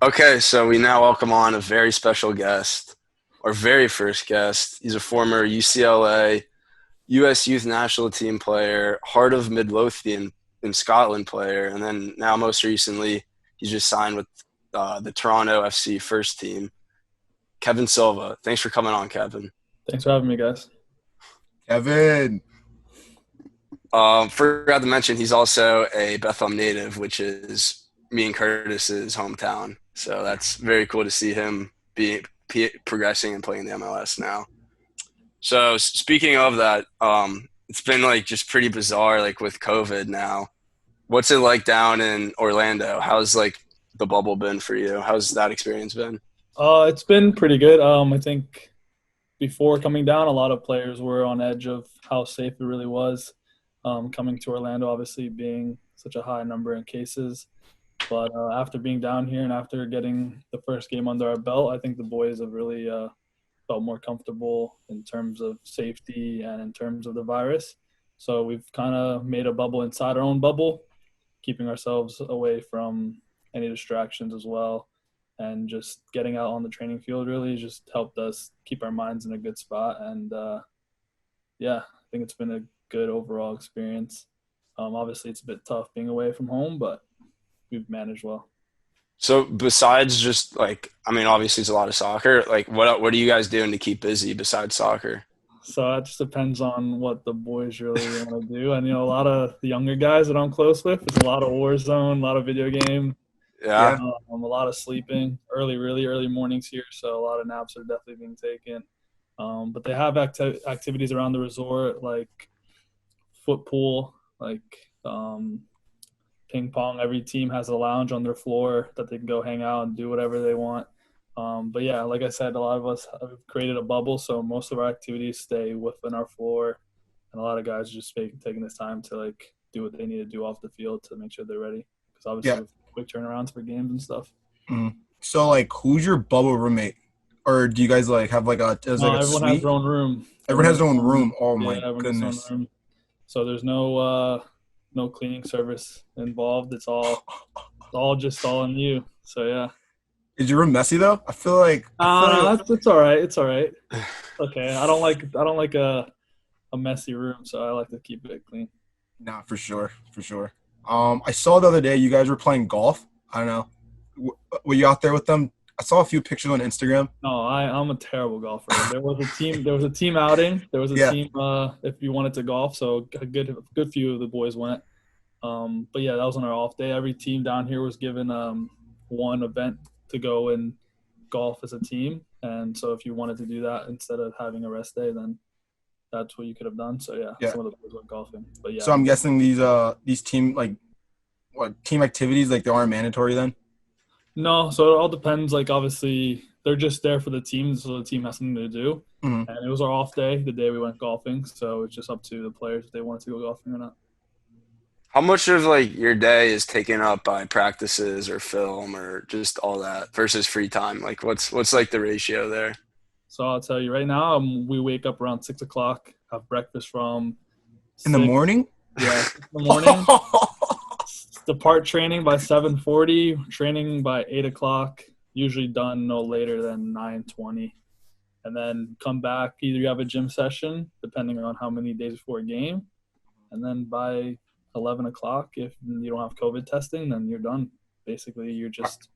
Okay, so we now welcome on a very special guest, our very first guest. He's a former UCLA U.S. Youth National Team player, Heart of Midlothian in Scotland player, and then now most recently he's just signed with the Toronto FC first team. Kevin Silva. Thanks for coming on, Kevin. Thanks for having me, guys. Kevin. Forgot to mention he's also a Bethlehem native, which is me and Curtis's hometown. So that's very cool to see him progressing and playing the MLS now. So speaking of that, it's been like just pretty bizarre, like with COVID now. What's it like down in Orlando? How's like the bubble been for you? How's that experience been? It's been pretty good. I think before coming down, a lot of players were on edge of how safe it really was. Coming to Orlando, obviously being such a high number in cases. But after being down here and after getting the first game under our belt, I think the boys have really felt more comfortable in terms of safety and in terms of the virus. So we've kind of made a bubble inside our own bubble, keeping ourselves away from any distractions as well. And just getting out on the training field really just helped us keep our minds in a good spot. And yeah, I think it's been a good overall experience. Obviously, it's a bit tough being away from home, but we've managed well. So besides just like, I mean, obviously it's a lot of soccer. Like, what are you guys doing to keep busy besides soccer? So that just depends on what the boys really want to do. And, a lot of the younger guys that I'm close with, it's a lot of Warzone, a lot of video game, Yeah. Yeah. a lot of sleeping really early mornings here. So a lot of naps are definitely being taken. But they have activities around the resort like foot pool, like ping pong. Every team has a lounge on their floor that they can go hang out and do whatever they want. But yeah, like I said, a lot of us have created a bubble, so most of our activities stay within our floor, and a lot of guys are just taking this time to like do what they need to do off the field to make sure they're ready. Because obviously, Yeah. with quick turnarounds for games and stuff. Mhm. So like, who's your bubble roommate, or do you guys like have like a as like No, a everyone has suite? their own room. Everyone has Everyone has their own their own room. room. Oh Yeah, my everyone gets their own goodness. room. So there's no cleaning service involved. It's all just all on you. So yeah. Is your room messy though? I feel like No, it's all right. It's all right. Okay. I don't like a messy room, so I like to keep it clean. nah, for sure, for sure. I saw the other day you guys were playing golf. I don't know. Were you out there with them? I saw a few pictures on Instagram. No, I'm a terrible golfer. There was a team outing. There was a Yeah. team if you wanted to golf, so a good few of the boys went. But yeah, that was on our off day. Every team down here was given one event to go and golf as a team. And so if you wanted to do that instead of having a rest day, then that's what you could have done. So yeah, Yeah. some of the boys went golfing. But yeah, So I'm guessing these team like what team activities like they aren't mandatory then. no. So it all depends. Like obviously they're just there for the team, so the team has something to do. Hmm. And it was our off day, the day we went golfing. So it's just up to the players if they wanted to go golfing or not. How much of like your day is taken up by practices or film or just all that versus free time? Like what's like the ratio there? So I'll tell you right now, we wake up around 6 o'clock, have breakfast from In the six, morning. yeah, 6 in the morning. Depart training by 7:40. Training by 8 o'clock. Usually done no later than 9:20, and then come back. Either you have a gym session, depending on how many days before a game, and then by 11 o'clock, if you don't have COVID testing, then you're done. Basically, you're just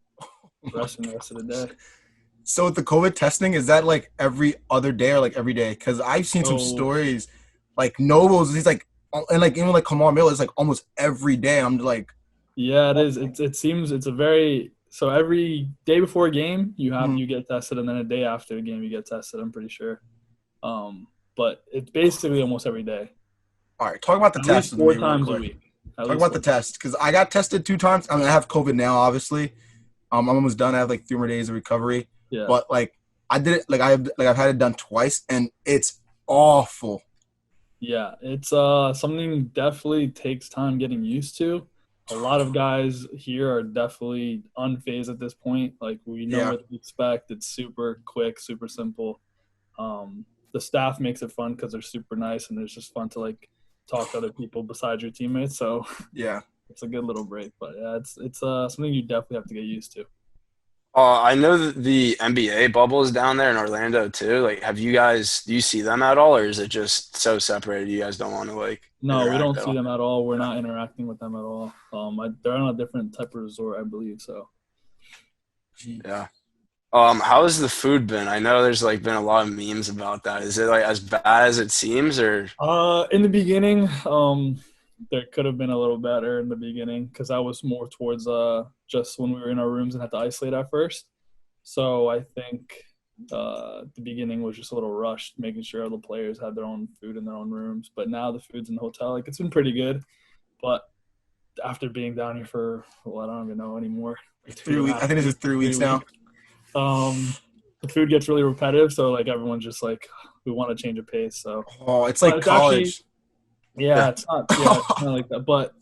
resting the rest of the day. So with the COVID testing, is that like every other day or like every day? Because I've seen some So stories, like Nobles, he's like, and like even like Kamar Miller, it's like almost every day. I'm like, yeah, it is. It seems it's a very so every day before a game hmm, you get tested, and then a day after the game you get tested. I'm pretty sure. But it's basically almost every day, all right, talk about the at test least with four me real times a quick. week. At Talk least about the four times. test because I got tested 2 times. I mean, I have COVID now, obviously. I'm almost done. I have like 3 more days of recovery, Yeah, but like I did it, I've had it done twice, and it's awful. yeah. It's something definitely takes time getting used to. A lot of guys here are definitely unfazed at this point. Like we know Yeah. what to expect. It's super quick, super simple. The staff makes it fun because they're super nice and it's just fun to like talk to other people besides your teammates. So Yeah. it's a good little break. But yeah, it's something you definitely have to get used to. I know that the NBA bubble is down there in Orlando too. Like, do you see them at all, or is it just so separated you guys don't want to like No, we interact don't at see all? them at all. We're not interacting with them at all. They're on a different type of resort, I believe. So, Jeez. Yeah. How has the food been? I know there's like been a lot of memes about that. Is it like as bad as it seems, or in the beginning, there could have been a little better in the beginning because I was more towards just when we were in our rooms and had to isolate at first. So I think the beginning was just a little rushed, making sure all the players had their own food in their own rooms. But now the food's in the hotel. Like it's been pretty good. But after being down here for I don't even know anymore, like three Three and a weeks. I half think this is weeks, 3 weeks now. 3 weeks. The food gets really repetitive, so like everyone's just like, we want to change a pace. So, Oh, it's but like it's actually, college. yeah, yeah? it's not, yeah, it's kind of like that. But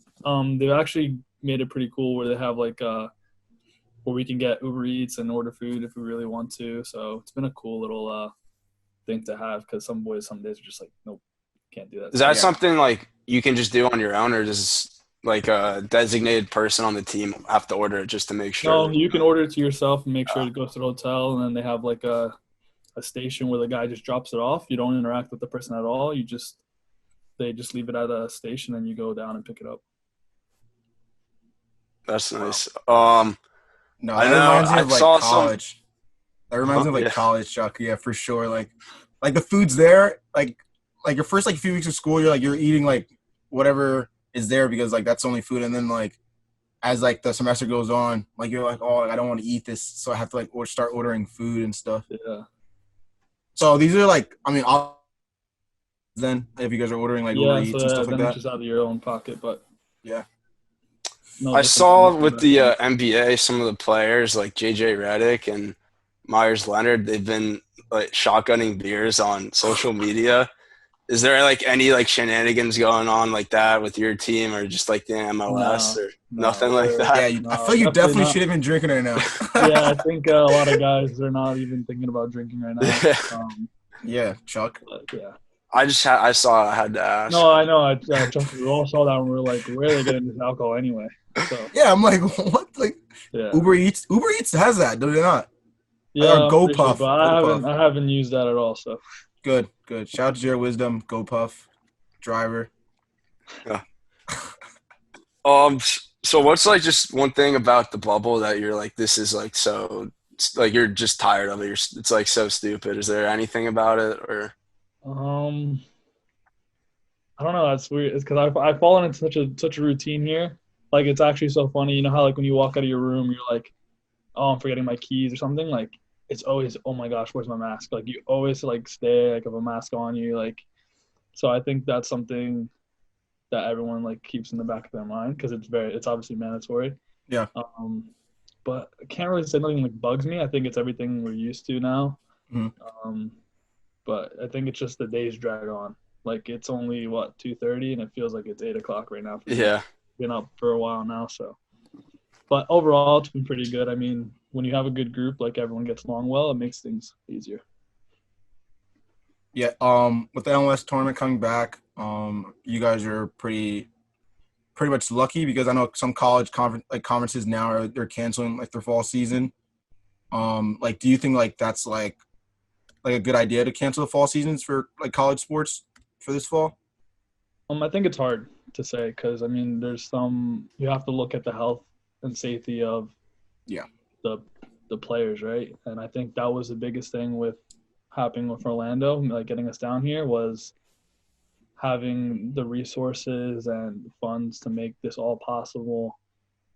they've actually made it pretty cool where they have like where we can get Uber Eats and order food if we really want to. So it's been a cool little thing to have because some boys some days are just like, nope, can't do that. Is So that Yeah. something like you can just do on your own, or does like a designated person on the team have to order it just to make sure no, that you can you order it to yourself and make sure know? it goes to the hotel, and then they have like a station where the guy just drops it off. You don't interact with the person at all. They just leave it at a station and you go down and pick it up. That's Wow. nice. No, I that know reminds me I of like saw some. college. That reminds me of like Yeah. college, Chuck. Yeah, for sure. Like the food's there. Like your first like few weeks of school, you're eating like whatever is there because like that's the only food, and then like as like the semester goes on, like you're like, oh, I don't want to eat this, so I have to like start ordering food and stuff. Yeah. So these are like, I mean, then if you guys are ordering like Uber Yeah. So Eats and stuff like then it's that, just out of your own pocket, but yeah. no I different than saw anything with back the home. NBA, some of the players like JJ Redick and Myers Leonard, they've been like shotgunning beers on social media. Is there like any like shenanigans going on like that with your team, or just like the MLS, No, or no, nothing like we're that? Yeah, I no, feel you definitely definitely not. should have been drinking right now. Yeah, I think a lot of guys are not even thinking about drinking right now. Yeah, Chuck. But yeah. I saw I had to ask. No, I know. Trust me, we all saw that and we were like, where are they getting this alcohol anyway? So Yeah, I'm like, what? Like yeah. Uber Eats has that, do they not? Or Yeah, I'm pretty sure, GoPuff, but GoPuff. I haven't used that at all. So Good, good. Shout out to Jared Wisdom, GoPuff, driver. Yeah. So what's like just one thing about the bubble that you're like, this is like so like you're just tired of it. It's like so stupid. Is there anything about it, or um, I don't know. That's weird. It's because I've fallen into such a routine here. Like it's actually so funny. You know how like when you walk out of your room, you're like, oh, I'm forgetting my keys or something. Like it's always, oh my gosh, where's my mask? Like you always like stay like have a mask on you. Like so, I think that's something that everyone like keeps in the back of their mind because it's obviously mandatory. Yeah. Um, but I can't really say nothing like bugs me. I think it's everything we're used to now. Mhm. Um, but I think it's just the days drag on. Like it's only what 2:30 and it feels like it's 8 o'clock right now for me. yeah? Been up for a while now, so. But overall, it's been pretty good. I mean, when you have a good group, like everyone gets along well, it makes things easier. Yeah. With the MLS tournament coming back, you guys are pretty much lucky because I know some college conferences now they're canceling like their fall season. Like, do you think like that's like a good idea to cancel the fall seasons for like college sports for this fall? I think it's hard to say because I mean, there's some you have to look at the health and safety of Yeah. the the players, right? And I think that was the biggest thing with happening with Orlando, like getting us down here, was having the resources and funds to make this all possible.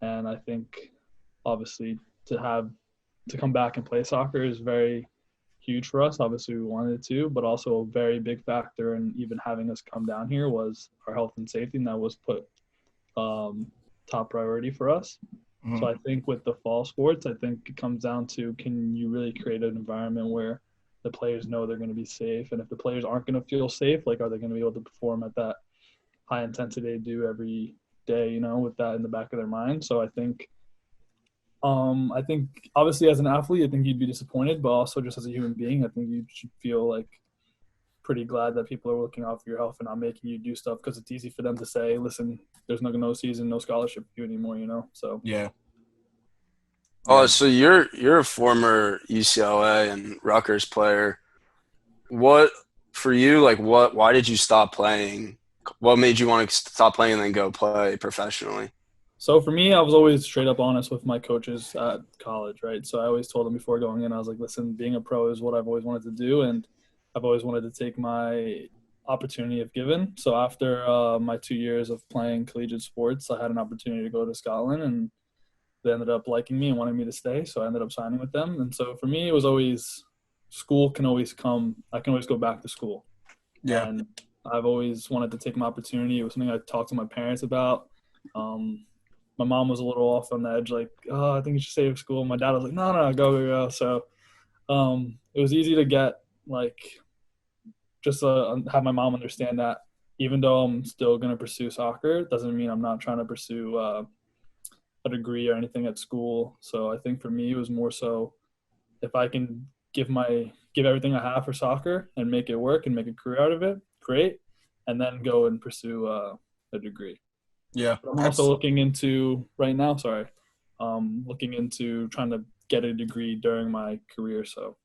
And I think obviously to come back and play soccer is very huge for us. Obviously, we wanted to, but also a very big factor in even having us come down here was our health and safety, and that was put top priority for us. Mhm. So I think with the fall sports, I think it comes down to can you really create an environment where the players know they're going to be safe, and if the players aren't going to feel safe, like are they going to be able to perform at that high intensity they do every day? You know, with that in the back of their mind. So I think obviously as an athlete, I think you'd be disappointed, but also just as a human being, I think you should feel like pretty glad that people are looking out for your health and not making you do stuff because it's easy for them to say, listen, there's no season, no scholarship for you anymore, you know? So Yeah. Oh, Yeah. so you're a former UCLA and Rutgers player. What for you? Like, what? Why did you stop playing? What made you want to stop playing and then go play professionally? So for me, I was always straight up honest with my coaches at college, right? So I always told them before going in, I was like, listen, being a pro is what I've always wanted to do, and I've always wanted to take my opportunity if given. So after my 2 years of playing collegiate sports, I had an opportunity to go to Scotland, and they ended up liking me and wanting me to stay. So I ended up signing with them. And so for me, it was always school can always come. I can always go back to school, Yeah. and I've always wanted to take my opportunity. It was something I talked to my parents about. My mom was a little off on the edge, like, oh, I think you should stay with school. My dad was like, no, no, go, go, go. So it was easy to get, like, just have my mom understand that even though I'm still going to pursue soccer, it doesn't mean I'm not trying to pursue a degree or anything at school. So I think for me, it was more so if I can give everything I have for soccer and make it work and make a career out of it, great, and then go and pursue a degree. Yeah. But I'm also looking into right now. Sorry, looking into trying to get a degree during my career. So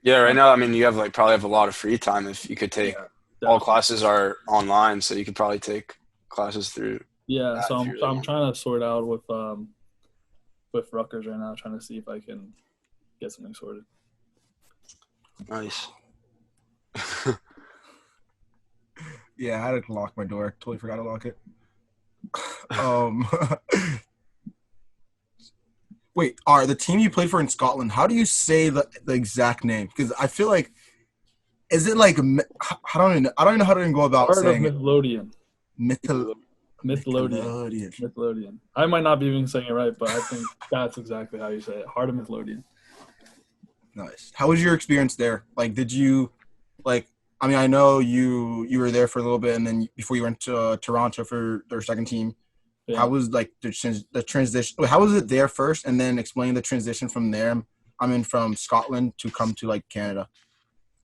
Yeah, right now, I mean, you have like probably have a lot of free time if you could take yeah, all definitely. classes are online, so you could probably take classes through Yeah. that So if I'm you so really I'm want. trying to sort out with Rutgers right now, trying to see if I can get something sorted. Nice. Yeah, I had to lock my door. Totally forgot to lock it. Um, wait, are the team you played for in Scotland? How do you say the exact name? Because I feel like is it like I don't even know, I don't even know how to even go about Heart of saying it. Midlothian. Mythol Midlothian. Nickelodeon. Midlothian. I might not be even saying it right, but I think that's exactly how you say it. Heart of Midlothian. Nice. How was your experience there? Like, did you like? I mean, I know you were there for a little bit, and then before you went to Toronto for their second team. How Yeah. was like the transition? How was it there first, and then explain the transition from there? I mean, from Scotland to come to like Canada.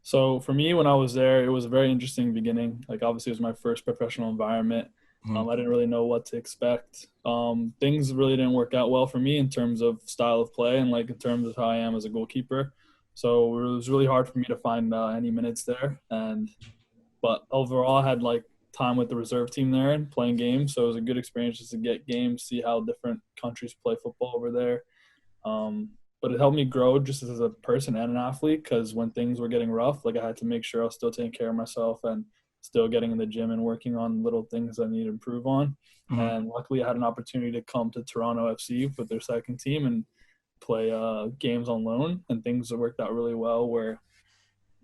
So for me, when I was there, it was a very interesting beginning. Like obviously, it was my first professional environment. Mhm. I didn't really know what to expect. Things really didn't work out well for me in terms of style of play and like in terms of how I am as a goalkeeper. So it was really hard for me to find any minutes there. But overall, I had like time with the reserve team there and playing games. So it was a good experience just to get games, see how different countries play football over there. But it helped me grow just as a person and an athlete because when things were getting rough, like I had to make sure I was still taking care of myself and still getting in the gym and working on little things I need to improve on. Mhm. And luckily, I had an opportunity to come to Toronto FC with their second team and play games on loan, and things worked out really well. Where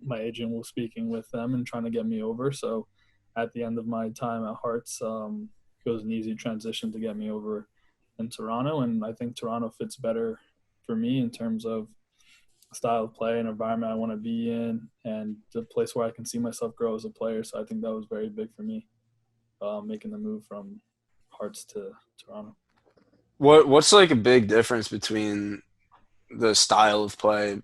my agent was speaking with them and trying to get me over. So at the end of my time at Hearts, it was an easy transition to get me over in Toronto. And I think Toronto fits better for me in terms of style of play and environment I want to be in and the place where I can see myself grow as a player. So I think that was very big for me, making the move from Hearts to Toronto. What's like a big difference between the style of play,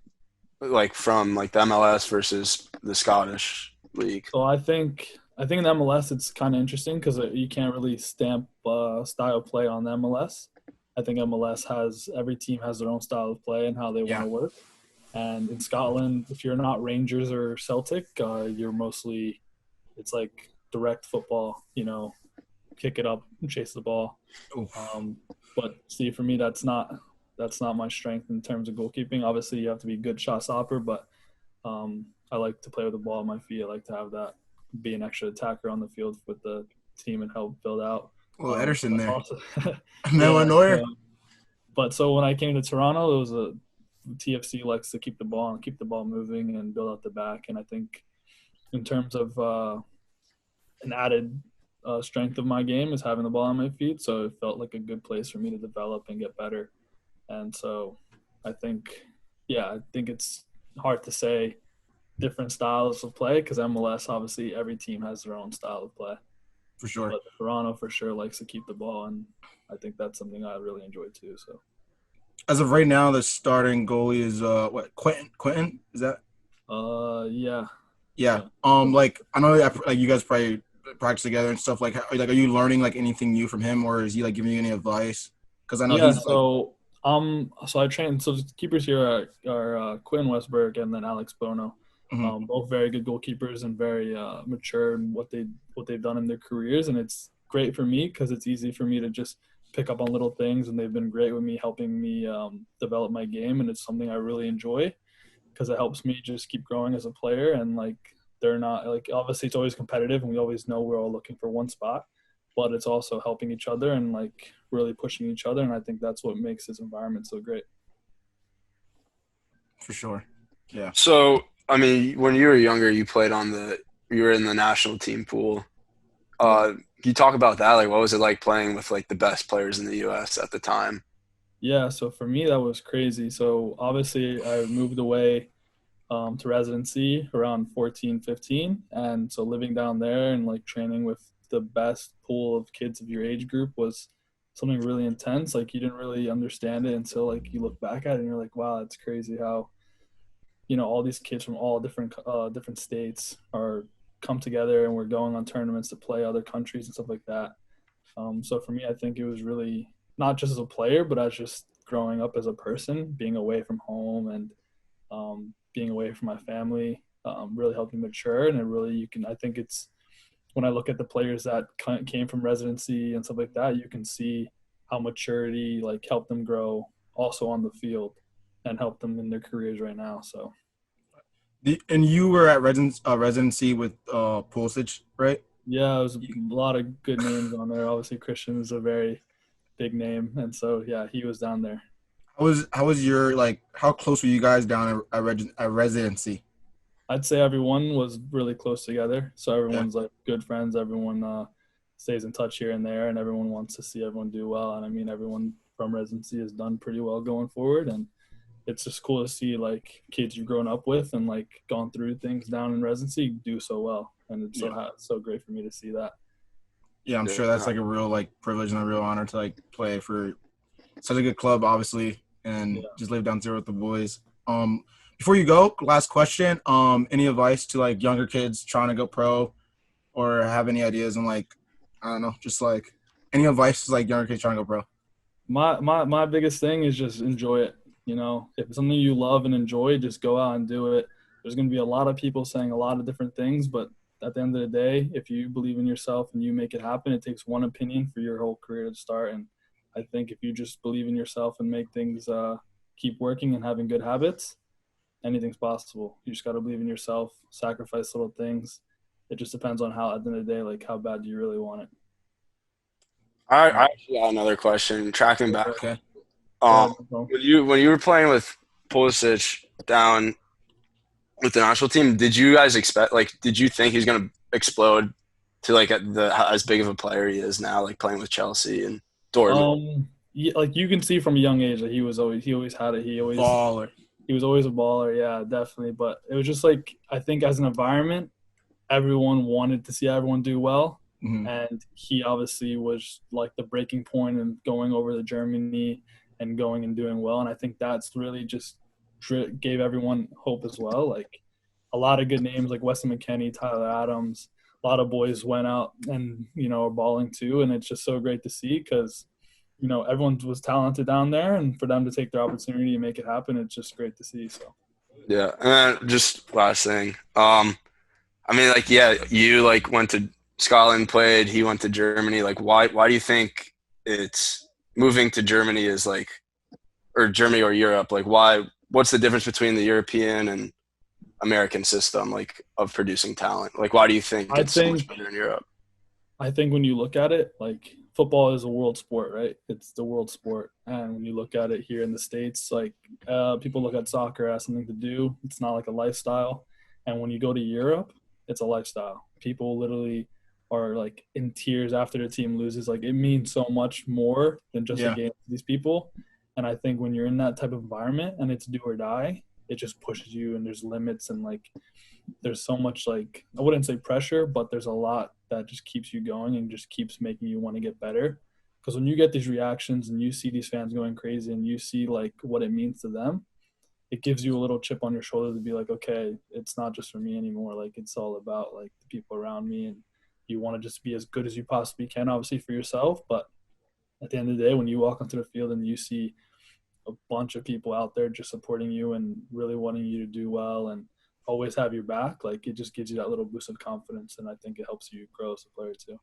like from like the MLS versus the Scottish league? So I think in MLS it's kind of interesting because you can't really stamp style of play on the MLS. I think MLS has every team has their own style of play and how they want Yeah. to work. And in Scotland, if you're not Rangers or Celtic, you're mostly it's like direct football. Kick it up and chase the ball. Oof. But see, for me, that's not my strength in terms of goalkeeping. Obviously, you have to be a good shot stopper, but I like to play with the ball at my feet. I like to have that be an extra attacker on the field with the team and help build out. Well, Ederson But there. also, Manuel yeah. Neuer. But so when I came to Toronto, it was a TFC likes to keep the ball and keep the ball moving and build out the back. And I think in terms of an added strength of my game is having the ball on my feet. So it felt like a good place for me to develop and get better. And so I think, yeah, I think it's hard to say different styles of play because MLS, obviously, every team has their own style of play. For sure. But Toronto for sure likes to keep the ball, and I think that's something I really enjoy too. So, As of right now, the starting goalie is what Quentin. Quentin is that? yeah, Yeah. yeah. Like I know that like you guys probably practice together and stuff. Like, are you learning like anything new from him, or is he like giving you any advice? Because I know Yeah, he's like, so I train. So the keepers here are Quinn Westberg and then Alex Bono, mhm, both very good goalkeepers and very mature in what they've done in their careers, and it's great for me because it's easy for me to just pick up on little things, and they've been great with me, helping me develop my game, and it's something I really enjoy because it helps me just keep growing as a player. And like they're not like obviously it's always competitive, and we always know we're all looking for one spot, but it's also helping each other and like really pushing each other. And I think that's what makes this environment so great. for sure. Yeah. So, I mean, when you were younger, you were in the national team pool. Yeah. Can you talk about that? Like, what was it like playing with like the best players in the U.S. at the time? Yeah. So for me, that was crazy. So obviously, I moved away to residency around 14, 15. And so living down there and like training with the best pool of kids of your age group was something really intense. Like you didn't really understand it until like you look back at it and you're like, wow, it's crazy how all these kids from all different states are come together and we're going on tournaments to play other countries and stuff like that. So for me, I think it was really not just as a player, but as just growing up as a person, being away from home and being away from my family really helped me mature. And it really, I think it's when I look at the players that came from residency and stuff like that, you can see how maturity like helped them grow also on the field and help them in their careers right now. So And you were at residency with Pulisic, right? yeah, it was a lot of good names on there. Obviously, Christian is a very big name, and so yeah, he was down there. How was your like? How close were you guys down at residency? I'd say everyone was really close together, so Yeah. everyone's like good friends. Everyone stays in touch here and there, and everyone wants to see everyone do well. And I mean, everyone from residency has done pretty well going forward, and it's just cool to see like kids you've grown up with and like gone through things down in residency do so well, and it's Yeah. so great for me to see that. Yeah, I'm Yeah. sure that's like a real like privilege and a real honor to like play for such a good club, obviously, and Yeah. just live down zero with the boys. Before you go, last question. Any advice to like younger kids trying to go pro or have any ideas on like, I don't know, just like any advice to like younger kids trying to go pro? My biggest thing is just enjoy it. If it's something you love and enjoy, just go out and do it. There's going to be a lot of people saying a lot of different things, but at the end of the day, if you believe in yourself and you make it happen, it takes one opinion for your whole career to start. And I think if you just believe in yourself and make things keep working and having good habits, anything's possible. You just got to believe in yourself, sacrifice little things. It just depends on how, at the end of the day, like how bad do you really want it. I actually got another question. Tracking back, Okay. um, when you were playing with Pulisic down with the national team, did you guys expect like did you think he's gonna explode to like at the as big of a player he is now, like playing with Chelsea and Dortmund? Yeah, like you can see from a young age that he always had it. Baller. He was always a baller. Yeah, definitely. But it was just like I think as an environment, everyone wanted to see everyone do well, Hmm. and he obviously was like the breaking point and going over to Germany and going and doing well. And I think that's really just gave everyone hope as well. Like a lot of good names like Weston McKennie, Tyler Adams, a lot of boys went out and are balling too, and it's just so great to see because everyone was talented down there, and for them to take their opportunity and make it happen, it's just great to see. So Yeah, and then just last thing. I mean, like, yeah, you like went to Scotland, played. He went to Germany. Like, why do you think it's moving to Germany is like, or Germany or Europe? Like, why? What's the difference between the European and American system, like, of producing talent? Like, why do you think I it's so much think better in Europe? I think when you look at it, like football is a world sport, right? It's the world sport, and when you look at it here in the states, like people look at soccer as something to do. It's not like a lifestyle, and when you go to Europe, it's a lifestyle. People literally are like in tears after their team loses. Like it means so much more than just a Yeah. game to these people. And I think when you're in that type of environment and it's do or die, it just pushes you and there's limits and like there's so much like I wouldn't say pressure, but there's a lot that just keeps you going and just keeps making you want to get better. Because when you get these reactions and you see these fans going crazy and you see like what it means to them, it gives you a little chip on your shoulder to be like, okay, it's not just for me anymore. Like it's all about like the people around me, and you want to just be as good as you possibly can, obviously for yourself, but at the end of the day, when you walk onto the field and you see a bunch of people out there just supporting you and really wanting you to do well and always have your back, like, it just gives you that little boost of confidence, and I think it helps you grow as a player too.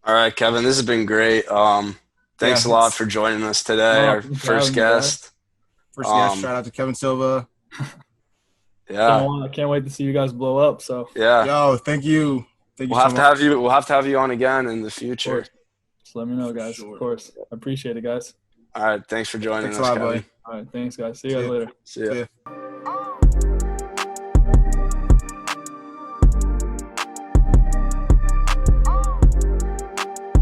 All right, Kevin, this has been great. Thanks a lot for joining us today, our first guest. Shout out to Kevin Silva. Yeah. I can't wait to see you guys blow up. So yeah. Yo, thank you. We'll have to have you on again in the future. Just let me know, guys. Of course. I appreciate it, guys. All right. Thanks for joining us, a lot, Kevin. buddy. All right. Thanks, guys. See you guys later. See ya. ya.